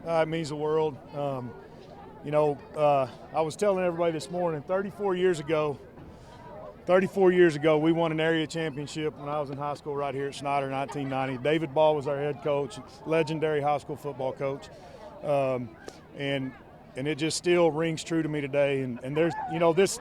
It means the world. I was telling everybody this morning, 34 years ago, we won an area championship when I was in high school right here at Snyder in 1990. David Ball was our head coach, legendary high school football coach. And it just still rings true to me today. And there's,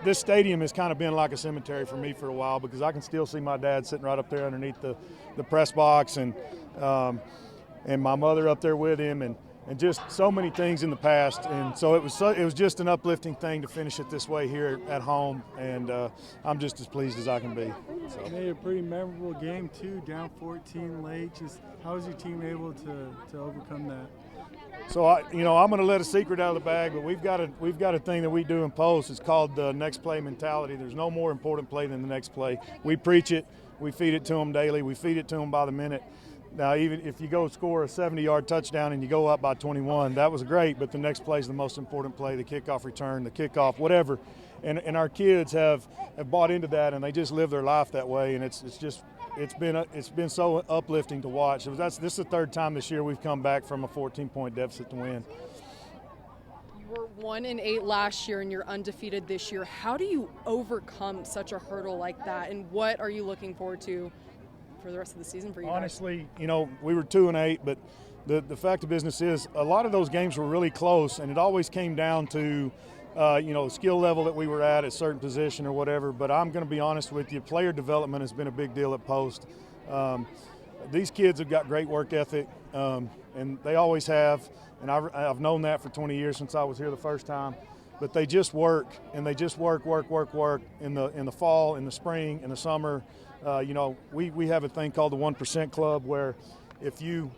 this stadium has kind of been like a cemetery for me for a while because I can still see my dad sitting right up there underneath the press box and my mother up there with him and just so many things in the past. And so it was just an uplifting thing to finish it this way here at home. And I'm just as pleased as I can be. So. You made a pretty memorable game too, down 14 late. Just how was your team able to overcome that? So I'm going to let a secret out of the bag, but we've got a thing that we do in post. It's called the next play mentality. There's no more important play than the next play. We preach it. We feed it to them daily. We feed it to them by the minute. Now, even if you go score a 70-yard touchdown and you go up by 21, that was great, but the next play is the most important play, the kickoff return, the kickoff, whatever. And our kids have bought into that, and they just live their life that way, and it's been so uplifting to watch. This is the third time this year we've come back from a 14-point deficit to win. You were 1-8 last year, and you're undefeated this year. How do you overcome such a hurdle like that, and what are you looking forward to for the rest of the season for you guys? Honestly, we were 2-8, but the fact of business is a lot of those games were really close, and it always came down to the skill level that we were at a certain position or whatever. But I'm going to be honest with you, player development has been a big deal at Post. These kids have got great work ethic, and they always have, and I've known that for 20 years since I was here the first time. But they just work, and they just work in the fall, in the spring, in the summer. We have a thing called the 1% Club where if you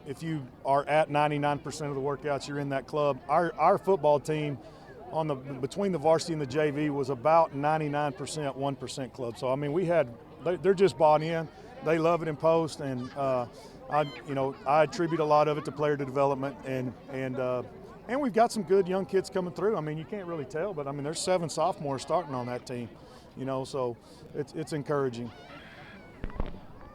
are at 99% of the workouts, you're in that club. Our football team between the varsity and the JV was about 99% 1% club. So I mean, they're just bought in. They love it in Post, and I attribute a lot of it to player development and we've got some good young kids coming through. I mean, you can't really tell, but I mean, there's 7 sophomores starting on that team, so it's encouraging.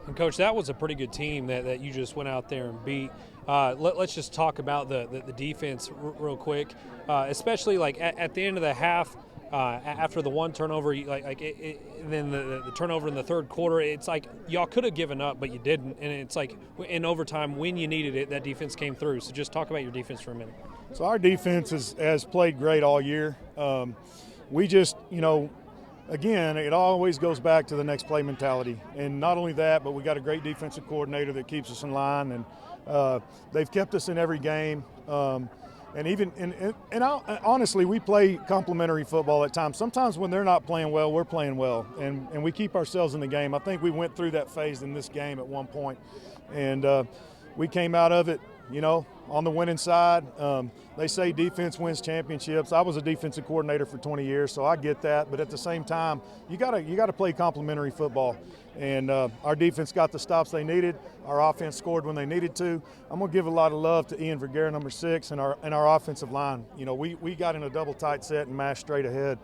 And Coach, that was a pretty good team that you just went out there and beat. Let's just talk about the defense real quick, especially like at the end of the half. After the one turnover, then the turnover in the third quarter, it's like y'all could have given up, but you didn't. And it's like in overtime, when you needed it, that defense came through. So just talk about your defense for a minute. So our defense has played great all year. We just, again, it always goes back to the next play mentality. And not only that, but we got a great defensive coordinator that keeps us in line, and they've kept us in every game. And honestly, we play complementary football at times. Sometimes when they're not playing well, we're playing well, and we keep ourselves in the game. I think we went through that phase in this game at one point, and we came out of it, on the winning side. They say defense wins championships. I was a defensive coordinator for 20 years, so I get that. But at the same time, you gotta play complementary football. And our defense got the stops they needed. Our offense scored when they needed to. I'm gonna give a lot of love to Ian Vergara, number 6, and our offensive line. We got in a double tight set and mashed straight ahead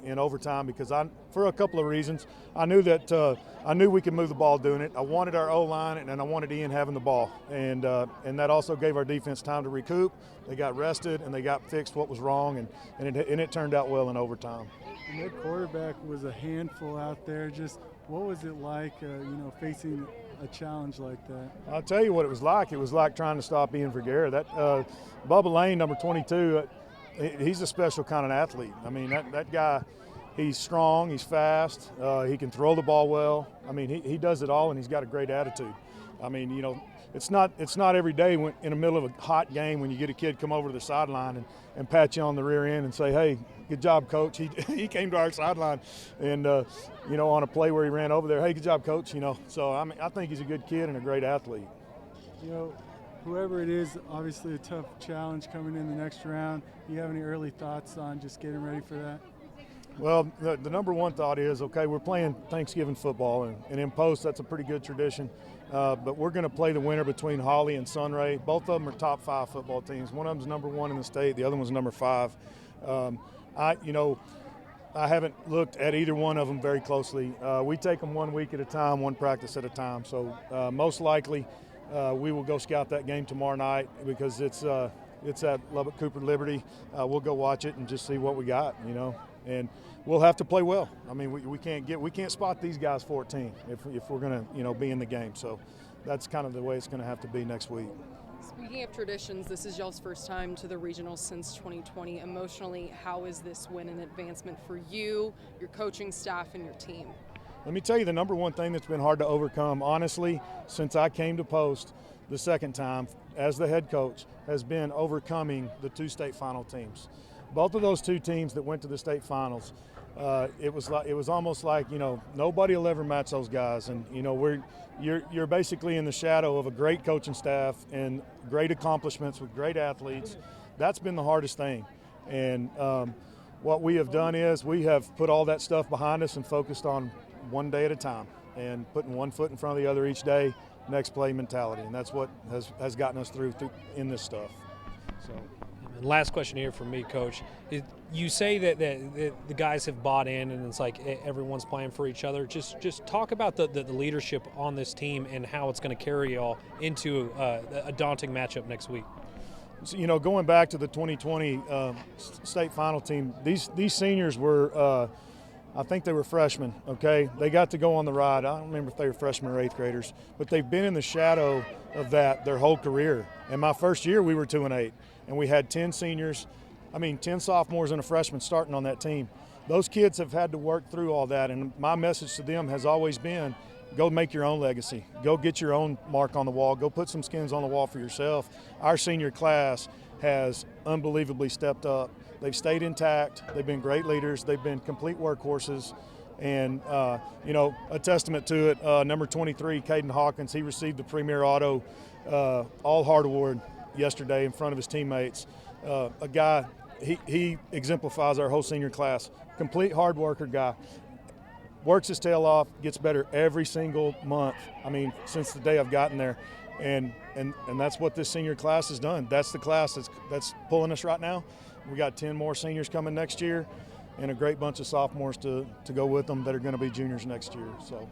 in overtime because for a couple of reasons. I knew we could move the ball doing it. I wanted our O-line, and I wanted Ian having the ball, and that also gave our defense time to recoup. They got rested and they got fixed what was wrong, and it turned out well in overtime. And their quarterback was a handful out there. Just what was it like, facing a challenge like that? I'll tell you what it was like. It was like trying to stop Ian Vergara. That Bubba Lane, number 22. He's a special kind of athlete. I mean, that guy, he's strong, he's fast, he can throw the ball well. I mean, he does it all, and he's got a great attitude. I mean, it's not every day in the middle of a hot game when you get a kid come over to the sideline and pat you on the rear end and say, hey, good job, coach. He came to our sideline and, on a play where he ran over there, hey, good job, coach. So, I mean, I think he's a good kid and a great athlete. Whoever it is, obviously a tough challenge coming in the next round. Do you have any early thoughts on just getting ready for that? Well, the number one thought is, okay, we're playing Thanksgiving football, and in Post, that's a pretty good tradition. But we're going to play the winner between Holly and Sunray. Both of them are top 5 football teams. One of them's number 1 in the state. The other one's number 5. I haven't looked at either one of them very closely. We take them 1 week at a time, 1 practice at a time. So most likely we will go scout that game tomorrow night because it's It's at Lubbock Cooper Liberty. We'll go watch it and just see what we got, and we'll have to play well. I mean, we can't spot these guys 14 if we're going to be in the game. So that's kind of the way it's going to have to be next week. Speaking of traditions, this is y'all's first time to the regionals since 2020. Emotionally, how is this win an advancement for you, your coaching staff, and your team? Let me tell you, the number one thing that's been hard to overcome, honestly, since I came to Post the second time as the head coach, has been overcoming the 2 state final teams. Both of those 2 teams that went to the state finals, it was almost like nobody will ever match those guys, and you're basically in the shadow of a great coaching staff and great accomplishments with great athletes. That's been the hardest thing, and what we have done is we have put all that stuff behind us and focused on one day at a time and putting one foot in front of the other each day, next play mentality, and that's what has gotten us through in this stuff. So. And last question here from me, Coach. You say that the guys have bought in and it's like everyone's playing for each other. Just talk about the leadership on this team and how it's going to carry y'all into a daunting matchup next week. So, going back to the 2020 state final team, these seniors were I think they were freshmen, okay? They got to go on the ride. I don't remember if they were freshmen or 8th graders, but they've been in the shadow of that their whole career. And my first year, we were 2-8, and we had 10 sophomores and a freshman starting on that team. Those kids have had to work through all that, and my message to them has always been, go make your own legacy. Go get your own mark on the wall. Go put some skins on the wall for yourself. Our senior class has unbelievably stepped up. They've stayed intact. They've been great leaders. They've been complete workhorses. And, a testament to it, number 23, Caden Hawkins, he received the Premier Auto All Heart Award yesterday in front of his teammates. A guy, he exemplifies our whole senior class. Complete hard worker guy. Works his tail off, gets better every single month. I mean, since the day I've gotten there. And that's what this senior class has done. That's the class that's pulling us right now. We got 10 more seniors coming next year and a great bunch of sophomores to go with them that are going to be juniors next year. So.